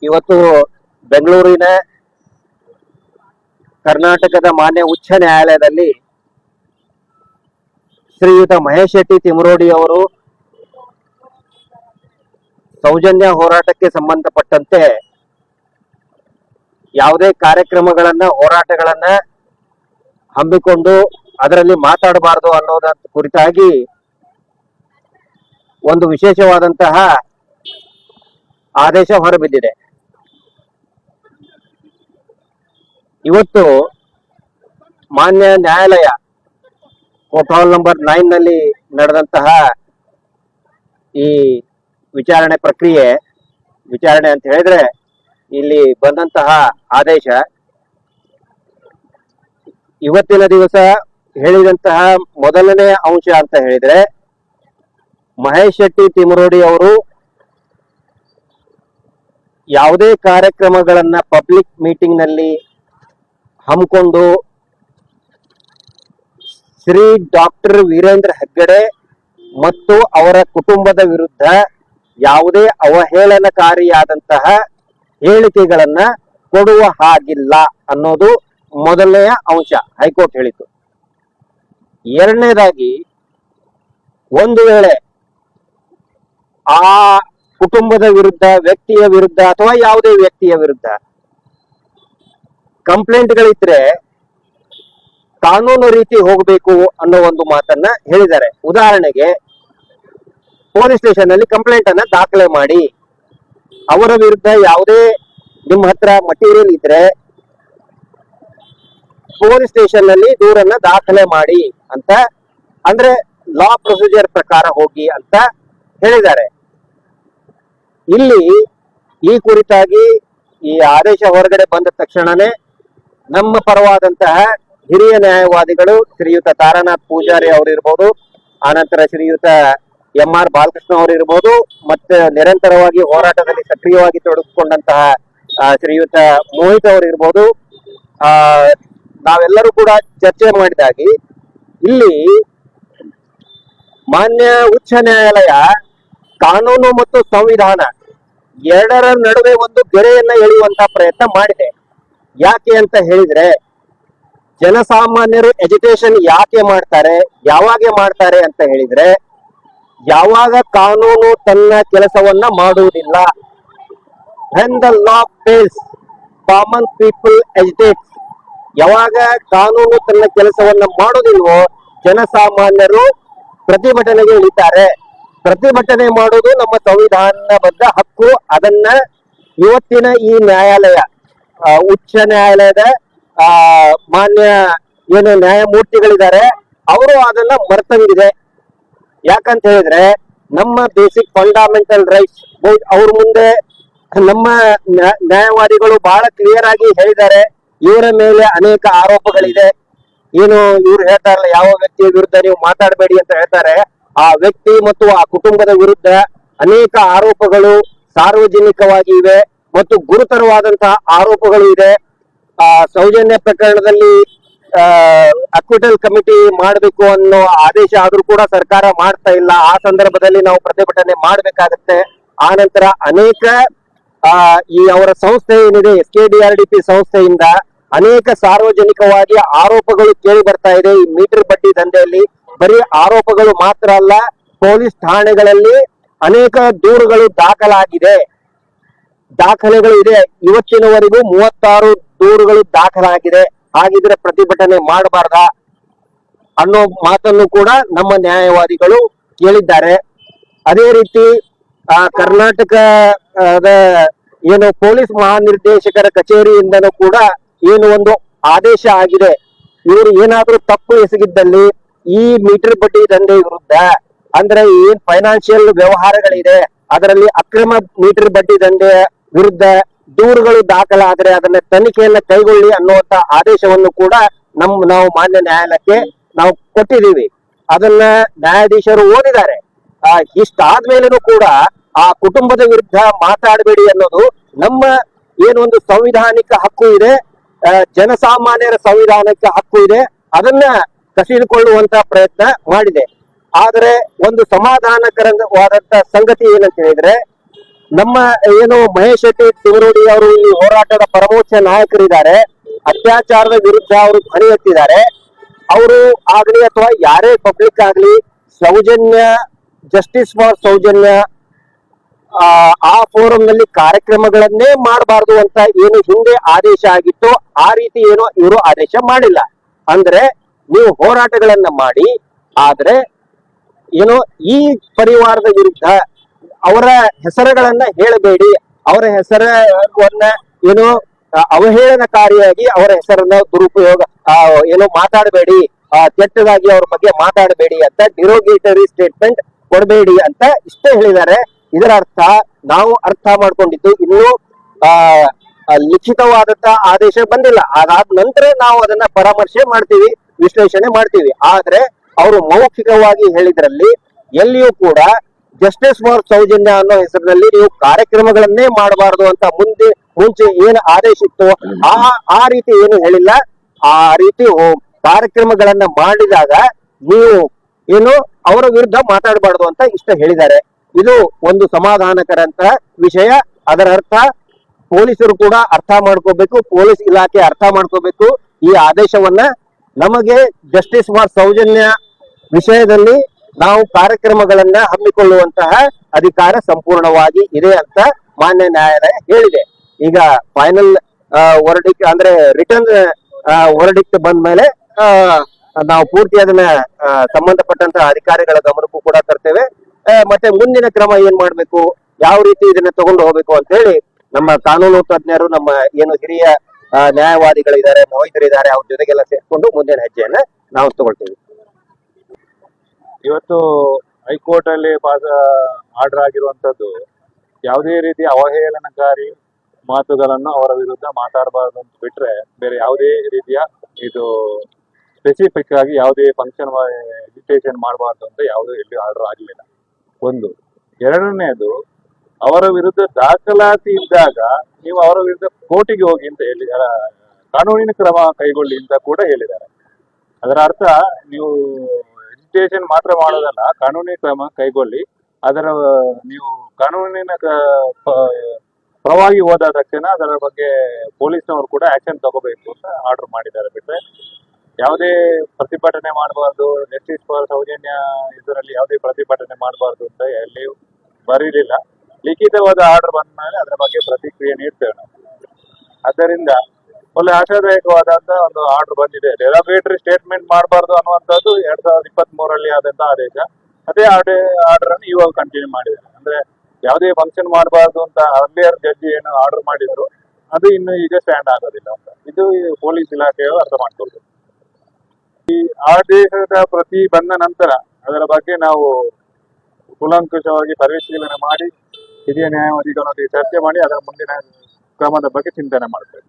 ಇವತ್ತು ಬೆಂಗಳೂರಿನ ಕರ್ನಾಟಕದ ಮಾನ್ಯ ಉಚ್ಚ ನ್ಯಾಯಾಲಯದಲ್ಲಿ ಶ್ರೀಯುತ ಮಹೇಶ್ ಶೆಟ್ಟಿ ತಿಮರೋಡಿ ಅವರು ಸೌಜನ್ಯ ಹೋರಾಟಕ್ಕೆ ಸಂಬಂಧಪಟ್ಟಂತೆ ಯಾವುದೇ ಕಾರ್ಯಕ್ರಮಗಳನ್ನ ಹೋರಾಟಗಳನ್ನ ಹಮ್ಮಿಕೊಂಡು ಅದರಲ್ಲಿ ಮಾತಾಡಬಾರದು ಅನ್ನೋದ ಕುರಿತಾಗಿ ಒಂದು ವಿಶೇಷವಾದಂತಹ ಆದೇಶ ಹೊರಬಿದ್ದಿದೆ. ಇವತ್ತು ಮಾನ್ಯ ನ್ಯಾಯಾಲಯ ಕೋರ್ಟ್ ಹಾಲ್ ನಂಬರ್ 9 ನಲ್ಲಿ ನಡೆದಂತಹ ಈ ವಿಚಾರಣೆ ಅಂತ ಹೇಳಿದ್ರೆ ಇಲ್ಲಿ ಬಂದಂತಹ ಆದೇಶ ಇವತ್ತಿನ ದಿವಸ ಹೇಳಿದಂತಹ ಮೊದಲನೇ ಅಂಶ ಅಂತ ಹೇಳಿದ್ರೆ ಮಹೇಶ್ ಶೆಟ್ಟಿ ತಿಮರೋಡಿ ಅವರು ಯಾವುದೇ ಕಾರ್ಯಕ್ರಮಗಳನ್ನ ಪಬ್ಲಿಕ್ ಮೀಟಿಂಗ್ ನಲ್ಲಿ ಹಮ್ಮಿಕೊಂಡು ಶ್ರೀ ಡಾಕ್ಟರ್ ವೀರೇಂದ್ರ ಹೆಗ್ಗಡೆ ಮತ್ತು ಅವರ ಕುಟುಂಬದ ವಿರುದ್ಧ ಯಾವುದೇ ಅವಹೇಳನಕಾರಿಯಾದಂತಹ ಹೇಳಿಕೆಗಳನ್ನ ಕೊಡುವ ಹಾಗಿಲ್ಲ ಅನ್ನೋದು ಮೊದಲನೆಯ ಅಂಶ ಹೈಕೋರ್ಟ್ ಹೇಳಿತು. ಎರಡನೇದಾಗಿ, ಒಂದು ವೇಳೆ ಆ ಕುಟುಂಬದ ವಿರುದ್ಧ, ವ್ಯಕ್ತಿಯ ವಿರುದ್ಧ ಅಥವಾ ಯಾವುದೇ ವ್ಯಕ್ತಿಯ ವಿರುದ್ಧ ಕಂಪ್ಲೇಂಟ್ಗಳಿದ್ರೆ ಕಾನೂನು ರೀತಿ ಹೋಗಬೇಕು ಅನ್ನೋ ಒಂದು ಮಾತನ್ನ ಹೇಳಿದ್ದಾರೆ. ಉದಾಹರಣೆಗೆ, ಪೊಲೀಸ್ ಸ್ಟೇಷನ್ ಅಲ್ಲಿ ಕಂಪ್ಲೇಂಟ್ ಅನ್ನ ದಾಖಲೆ ಮಾಡಿ, ಅವರ ವಿರುದ್ಧ ಯಾವುದೇ ನಿಮ್ಮ ಹತ್ರ ಮಟೀರಿಯಲ್ ಇದ್ರೆ ಪೊಲೀಸ್ ಸ್ಟೇಷನ್ ನಲ್ಲಿ ದೂರನ್ನ ದಾಖಲೆ ಮಾಡಿ ಅಂತ, ಅಂದ್ರೆ ಲಾ ಪ್ರೊಸೀಜರ್ ಪ್ರಕಾರ ಹೋಗಿ ಅಂತ ಹೇಳಿದ್ದಾರೆ. ಇಲ್ಲಿ ಈ ಕುರಿತಾಗಿ ಈ ಆದೇಶ ಹೊರಗಡೆ ಬಂದ ತಕ್ಷಣನೇ ನಮ್ಮ ಪರವಾದಂತಹ ಹಿರಿಯ ನ್ಯಾಯವಾದಿಗಳು ಶ್ರೀಯುತ ತಾರಾನಾಥ್ ಪೂಜಾರಿ ಅವರಿರ್ಬೋದು, ಆನಂತರ ಶ್ರೀಯುತ MR ಬಾಲಕೃಷ್ಣ ಅವರಿರ್ಬೋದು, ಮತ್ತೆ ನಿರಂತರವಾಗಿ ಹೋರಾಟದಲ್ಲಿ ಸಕ್ರಿಯವಾಗಿ ತೊಡಗಿಸಿಕೊಂಡಂತಹ ಶ್ರೀಯುತ ಮೋಹಿತ್ ಅವರಿರ್ಬೋದು, ನಾವೆಲ್ಲರೂ ಕೂಡ ಚರ್ಚೆ ಮಾಡಿದಾಗಿ ಇಲ್ಲಿ ಮಾನ್ಯ ಉಚ್ಚ ನ್ಯಾಯಾಲಯ ಕಾನೂನು ಮತ್ತು ಸಂವಿಧಾನ ಎರಡರ ನಡುವೆ ಒಂದು ಗೆರೆಯನ್ನ ಎಳೆಯುವಂತ ಪ್ರಯತ್ನ ಮಾಡಿದೆ. ಯಾಕೆ ಅಂತ ಹೇಳಿದ್ರೆ, ಜನಸಾಮಾನ್ಯರು ಎಜುಕೇಶನ್ ಯಾಕೆ ಮಾಡ್ತಾರೆ, ಯಾವಾಗ ಮಾಡ್ತಾರೆ ಅಂತ ಹೇಳಿದ್ರೆ, ಯಾವಾಗ ಕಾನೂನು ತನ್ನ ಕೆಲಸವನ್ನ ಮಾಡುವುದಿಲ್ಲ, when the law fails common people agitate, ಯಾವಾಗ ಕಾನೂನು ತನ್ನ ಕೆಲಸವನ್ನ ಮಾಡೋದಿಲ್ವೋ ಜನಸಾಮಾನ್ಯರು ಪ್ರತಿಭಟನೆಗೆ ಇಳಿತಾರೆ. ಪ್ರತಿಭಟನೆ ಮಾಡೋದು ನಮ್ಮ ಸಂವಿಧಾನಬದ್ಧ ಹಕ್ಕು. ಅದನ್ನ ಇವತ್ತಿನ ಈ ನ್ಯಾಯಾಲಯ, ಉಚ್ಚ ನ್ಯಾಯಾಲಯದ ಮಾನ್ಯ ಏನು ನ್ಯಾಯಮೂರ್ತಿಗಳಿದ್ದಾರೆ ಅವರು ಅದನ್ನ ಮರ್ತಂಗಿದೆ. ಯಾಕಂತ ಹೇಳಿದ್ರೆ ನಮ್ಮ ಬೇಸಿಕ್ ಫಂಡಮೆಂಟಲ್ ರೈಟ್ಸ್ ಅವ್ರ ಮುಂದೆ ನಮ್ಮ ನ್ಯಾಯವಾದಿಗಳು ಬಹಳ ಕ್ಲಿಯರ್ ಆಗಿ ಹೇಳಿದ್ದಾರೆ. ಇವರ ಮೇಲೆ ಅನೇಕ ಆರೋಪಗಳಿದೆ. ಏನು ಇವ್ರು ಹೇಳ್ತಾರಲ್ಲ, ಯಾವ ವ್ಯಕ್ತಿಯ ವಿರುದ್ಧ ನೀವು ಮಾತಾಡಬೇಡಿ ಅಂತ ಹೇಳ್ತಾರೆ, ಆ ವ್ಯಕ್ತಿ ಮತ್ತು ಆ ಕುಟುಂಬದ ವಿರುದ್ಧ ಅನೇಕ ಆರೋಪಗಳು ಸಾರ್ವಜನಿಕವಾಗಿ ಇವೆ ಮತ್ತು ಗುರುತರವಾದಂತಹ ಆರೋಪಗಳು ಇದೆ. ಸೌಜನ್ಯ ಪ್ರಕರಣದಲ್ಲಿ ಅಕ್ವಿಟಲ್ ಕಮಿಟಿ ಮಾಡಬೇಕು ಅನ್ನೋ ಆದೇಶ ಆದ್ರೂ ಕೂಡ ಸರ್ಕಾರ ಮಾಡ್ತಾ ಇಲ್ಲ. ಆ ಸಂದರ್ಭದಲ್ಲಿ ನಾವು ಪ್ರತಿಭಟನೆ ಮಾಡಬೇಕಾಗತ್ತೆ. ಆ ನಂತರ ಅನೇಕ ಈ ಅವರ ಸಂಸ್ಥೆ ಏನಿದೆ SKDRDP ಸಂಸ್ಥೆಯಿಂದ ಅನೇಕ ಸಾರ್ವಜನಿಕವಾಗಿ ಆರೋಪಗಳು ಕೇಳಿ ಬರ್ತಾ ಇದೆ. ಈ ಮೀಟರ್ ಬಡ್ಡಿ ದಂಧೆಯಲ್ಲಿ ಬರೀ ಆರೋಪಗಳು ಮಾತ್ರ ಅಲ್ಲ, ಪೊಲೀಸ್ ಠಾಣೆಗಳಲ್ಲಿ ಅನೇಕ ದೂರುಗಳು ದಾಖಲೆಗಳು ಇದೆ. ಇವತ್ತಿನವರೆಗೂ 36 ದೂರುಗಳು ದಾಖಲಾಗಿದೆ. ಹಾಗಿದ್ರೆ ಪ್ರತಿಭಟನೆ ಮಾಡಬಾರ್ದ ಅನ್ನೋ ಮಾತನ್ನು ಕೂಡ ನಮ್ಮ ನ್ಯಾಯವಾದಿಗಳು ಕೇಳಿದ್ದಾರೆ. ಅದೇ ರೀತಿ ಕರ್ನಾಟಕದ ಏನು ಪೊಲೀಸ್ ಮಹಾನಿರ್ದೇಶಕರ ಕಚೇರಿಯಿಂದನೂ ಕೂಡ ಏನು ಒಂದು ಆದೇಶ ಆಗಿದೆ, ಇವರು ಏನಾದ್ರೂ ತಪ್ಪು ಎಸಗಿದ್ದಲ್ಲಿ ಈ ಮೀಟರ್ ಬಡ್ಡಿ ದಂಧೆ ವಿರುದ್ಧ, ಅಂದ್ರೆ ಏನ್ ಫೈನಾನ್ಷಿಯಲ್ ವ್ಯವಹಾರಗಳಿದೆ ಅದರಲ್ಲಿ ಅಕ್ರಮ ಮೀಟರ್ ಬಡ್ಡಿ ದಂಧೆ ವಿರುದ್ಧ ದೂರುಗಳು ದಾಖಲಾದ್ರೆ ಅದನ್ನ ತನಿಖೆಯನ್ನ ಕೈಗೊಳ್ಳಿ ಅನ್ನುವಂತ ಆದೇಶವನ್ನು ಕೂಡ ನಾವು ಮಾನ್ಯ ನ್ಯಾಯಾಲಯಕ್ಕೆ ನಾವು ಕೊಟ್ಟಿದ್ದೀವಿ. ಅದನ್ನ ನ್ಯಾಯಾಧೀಶರು ಓದಿದ್ದಾರೆ. ಇಷ್ಟಾದ್ಮೇಲೂ ಕೂಡ ಆ ಕುಟುಂಬದ ವಿರುದ್ಧ ಮಾತಾಡಬೇಡಿ ಅನ್ನೋದು ನಮ್ಮ ಏನೊಂದು ಸಂವಿಧಾನಿಕ ಹಕ್ಕು ಇದೆ, ಜನಸಾಮಾನ್ಯರ ಸಂವಿಧಾನಿಕ ಹಕ್ಕು ಇದೆ, ಅದನ್ನ ಕಸಿದುಕೊಳ್ಳುವಂತ ಪ್ರಯತ್ನ ಮಾಡಿದೆ. ಆದರೆ ಒಂದು ಸಮಾಧಾನಕರವಾದಂತ ಸಂಗತಿ ಏನಂತ ಹೇಳಿದ್ರೆ, ನಮ್ಮ ಏನು ಮಹೇಶ್ ಶೆಟ್ಟಿ ತಿಮರೋಡಿ ಅವರು ಈ ಹೋರಾಟದ ಪರಮೋಚ್ಚ ನಾಯಕರಿದ್ದಾರೆ. ಅತ್ಯಾಚಾರದ ವಿರುದ್ಧ ಅವರು ಧ್ವನಿ ಎತ್ತಿದ್ದಾರೆ. ಅವರು ಆಗ್ಲಿ ಅಥವಾ ಯಾರೇ ಪಬ್ಲಿಕ್ ಆಗ್ಲಿ ಸೌಜನ್ಯ, ಜಸ್ಟಿಸ್ ಫಾರ್ ಸೌಜನ್ಯ ಆ ಫೋರಂ ನಲ್ಲಿ ಕಾರ್ಯಕ್ರಮಗಳನ್ನೇ ಮಾಡಬಾರ್ದು ಅಂತ ಏನು ಹಿಂದೆ ಆದೇಶ ಆಗಿತ್ತು, ಆ ರೀತಿ ಏನೋ ಇವರು ಆದೇಶ ಮಾಡಿಲ್ಲ. ಅಂದ್ರೆ ನೀವು ಹೋರಾಟಗಳನ್ನ ಮಾಡಿ, ಆದ್ರೆ ಏನೋ ಈ ಪರಿವಾರದ ವಿರುದ್ಧ ಅವರ ಹೆಸರುಗಳನ್ನ ಹೇಳಬೇಡಿ, ಅವರ ಹೆಸರನ್ನ ಏನೋ ಅವಹೇಳನಕಾರಿಯಾಗಿ ಅವರ ಹೆಸರನ್ನ ದುರುಪಯೋಗ ಏನೋ ಮಾತಾಡಬೇಡಿ, ಕೆಟ್ಟದಾಗಿ ಅವ್ರ ಬಗ್ಗೆ ಮಾತಾಡಬೇಡಿ ಅಂತ ಡಿರೋಗೇಟರಿ ಸ್ಟೇಟ್ಮೆಂಟ್ ಕೊಡಬೇಡಿ ಅಂತ ಇಷ್ಟೇ ಹೇಳಿದ್ದಾರೆ. ಇದರ ಅರ್ಥ ನಾವು ಅರ್ಥ ಮಾಡ್ಕೊಂಡಿದ್ದು ಇನ್ನೂ ಲಿಖಿತವಾದಂತ ಆದೇಶ ಬಂದಿಲ್ಲ. ಅದಾದ ನಂತರ ನಾವು ಅದನ್ನ ಪರಾಮರ್ಶೆ ಮಾಡ್ತೀವಿ, ವಿಶ್ಲೇಷಣೆ ಮಾಡ್ತೀವಿ. ಆದ್ರೆ ಅವರು ಮೌಖಿಕವಾಗಿ ಹೇಳಿದ್ರಲ್ಲಿ ಎಲ್ಲಿಯೂ ಕೂಡ ಜಸ್ಟಿಸ್ ಫಾರ್ ಸೌಜನ್ಯ ಅನ್ನೋ ಹೆಸರಿನಲ್ಲಿ ನೀವು ಕಾರ್ಯಕ್ರಮಗಳನ್ನೇ ಮಾಡಬಾರದು ಅಂತ ಮುಂಚೆ ಏನು ಆದೇಶ ಇತ್ತು ಆ ರೀತಿ ಏನು ಹೇಳಿಲ್ಲ. ಆ ರೀತಿ ಕಾರ್ಯಕ್ರಮಗಳನ್ನ ಮಾಡಿದಾಗ ನೀವು ಏನು ಅವರ ವಿರುದ್ಧ ಮಾತಾಡಬಾರ್ದು ಅಂತ ಇಷ್ಟ ಹೇಳಿದ್ದಾರೆ. ಇದು ಒಂದು ಸಮಾಧಾನಕರಂತ ವಿಷಯ. ಅದರ ಅರ್ಥ ಪೊಲೀಸರು ಕೂಡ ಅರ್ಥ ಮಾಡ್ಕೋಬೇಕು, ಪೊಲೀಸ್ ಇಲಾಖೆ ಅರ್ಥ ಮಾಡ್ಕೋಬೇಕು. ಈ ಆದೇಶವನ್ನ ನಮಗೆ ಜಸ್ಟಿಸ್ ಫಾರ್ ಸೌಜನ್ಯ ವಿಷಯದಲ್ಲಿ ನಾವು ಕಾರ್ಯಕ್ರಮಗಳನ್ನ ಹಮ್ಮಿಕೊಳ್ಳುವಂತಹ ಅಧಿಕಾರ ಸಂಪೂರ್ಣವಾಗಿ ಇದೆ ಅಂತ ಮಾನ್ಯ ನ್ಯಾಯಾಲಯ ಹೇಳಿದೆ. ಈಗ ಫೈನಲ್ ವರ್ಡಿಕ್ಟ್ ಅಂದ್ರೆ ರಿಟರ್ನ್ ವರ್ಡಿಕ್ಟ್ ಬಂದ ಮೇಲೆ ನಾವು ಪೂರ್ತಿ ಅದನ್ನ ಸಂಬಂಧಪಟ್ಟಂತಹ ಅಧಿಕಾರಿಗಳ ಗಮನಕ್ಕೂ ಕೂಡ ತರ್ತೇವೆ. ಮತ್ತೆ ಮುಂದಿನ ಕ್ರಮ ಏನ್ ಮಾಡ್ಬೇಕು, ಯಾವ ರೀತಿ ಇದನ್ನ ತಗೊಂಡು ಹೋಗ್ಬೇಕು ಅಂತ ಹೇಳಿ ನಮ್ಮ ಕಾನೂನು ತಜ್ಞರು, ನಮ್ಮ ಏನು ಹಿರಿಯ ನ್ಯಾಯವಾದಿಗಳಿದ್ದಾರೆ, ಮೋಹಿತರಿದ್ದಾರೆ, ಅವ್ರ ಜೊತೆಗೆಲ್ಲ ಸೇರ್ಕೊಂಡು ಮುಂದಿನ ಹೆಜ್ಜೆಯನ್ನ ನಾವು ತಗೊಳ್ತೀವಿ. ಇವತ್ತು ಹೈಕೋರ್ಟ್ ಅಲ್ಲಿ ಆರ್ಡರ್ ಆಗಿರುವಂತದ್ದು ಯಾವುದೇ ರೀತಿಯ ಅವಹೇಳನಕಾರಿ ಮಾತುಗಳನ್ನು ಅವರ ವಿರುದ್ಧ ಮಾತಾಡಬಾರದು ಅಂತ ಬಿಟ್ರೆ ಬೇರೆ ಯಾವುದೇ ರೀತಿಯ ಇದು ಸ್ಪೆಸಿಫಿಕ್ ಆಗಿ ಯಾವುದೇ ಫಂಕ್ಷನ್ ಎಜಿಟೇಷನ್ ಮಾಡಬಾರ್ದು ಅಂತ ಯಾವುದೇ ಇಲ್ಲಿ ಆರ್ಡರ್ ಆಗಲಿಲ್ಲ. ಒಂದು. ಎರಡನೇದು, ಅವರ ವಿರುದ್ಧ ದಾಖಲಾತಿ ಇದ್ದಾಗ ನೀವು ಅವರ ವಿರುದ್ಧ ಕೋರ್ಟಿಗೆ ಹೋಗಿ ಅಂತ ಹೇಳಿ ಕಾನೂನಿನ ಕ್ರಮ ಕೈಗೊಳ್ಳಿ ಅಂತ ಕೂಡ ಹೇಳಿದ್ದಾರೆ. ಅದರ ಅರ್ಥ ನೀವು ಎಜಿಟೇಷನ್ ಮಾತ್ರ ಮಾಡೋದಲ್ಲ, ಕಾನೂನಿನ ಕ್ರಮ ಕೈಗೊಳ್ಳಿ. ಅದರ ನೀವು ಕಾನೂನಿನ ಪರವಾಗಿ ಹೋದ ತಕ್ಷಣ ಅದರ ಬಗ್ಗೆ ಪೊಲೀಸ್ನವರು ಕೂಡ ಆಕ್ಷನ್ ತಗೋಬೇಕು ಅಂತ ಆರ್ಡರ್ ಮಾಡಿದ್ದಾರೆ. ಬಿಟ್ರೆ ಯಾವುದೇ ಪ್ರತಿಭಟನೆ ಮಾಡಬಾರ್ದು, ಜಸ್ಟಿಸ್ ಫಾರ್ ಸೌಜನ್ಯ ಇದರಲ್ಲಿ ಯಾವುದೇ ಪ್ರತಿಭಟನೆ ಮಾಡಬಾರ್ದು ಅಂತ ಎಲ್ಲಿಯೂ ಬರೀಲಿಲ್ಲ. ಲಿಖಿತವಾದ ಆರ್ಡರ್ ಬಂದ ಮೇಲೆ ಅದರ ಬಗ್ಗೆ ಪ್ರತಿಕ್ರಿಯೆ ನೀಡ್ತೇವೆ ನಾವು. ಆದ್ದರಿಂದ ಒಳ್ಳೆ ಆಶಾದಾಯಕವಾದಂತ ಒಂದು ಆರ್ಡರ್ ಬಂದಿದೆ. ಡೆರೋಗೇಟರಿ ಸ್ಟೇಟ್ಮೆಂಟ್ ಮಾಡಬಾರ್ದು ಅನ್ನುವಂಥದ್ದು 2023 ಆದಂತ ಆದೇಶ. ಅದೇ ಆರ್ಡರ್ ಅನ್ನು ಇವಾಗ ಕಂಟಿನ್ಯೂ ಮಾಡಿದ್ದಾರೆ. ಅಂದ್ರೆ ಯಾವುದೇ ಫಂಕ್ಷನ್ ಮಾಡಬಾರ್ದು ಅಂತ ಅರ್ಲಿಯರ್ ಜಡ್ಜಿ ಏನು ಆರ್ಡರ್ ಮಾಡಿದ್ರು ಅದು ಇನ್ನು ಈಗ ಸ್ಟ್ಯಾಂಡ್ ಆಗೋದಿಲ್ಲ ಅಂತ ಇದು ಪೊಲೀಸ್ ಇಲಾಖೆಯವರು ಅರ್ಥ ಮಾಡ್ಕೊಳ್ಬೇಕು. ಈ ಆದೇಶದ ಪ್ರತಿ ಬಂದ ನಂತರ ಅದರ ಬಗ್ಗೆ ನಾವು ಕೂಲಂಕುಷವಾಗಿ ಪರಿಶೀಲನೆ ಮಾಡಿ ಹಿರಿಯ ನ್ಯಾಯವಾದಿಗಳೊಂದಿಗೆ ಚರ್ಚೆ ಮಾಡಿ ಅದರ ಮುಂದಿನ ಕ್ರಮದ ಬಗ್ಗೆ ಚಿಂತನೆ ಮಾಡ್ತೇವೆ.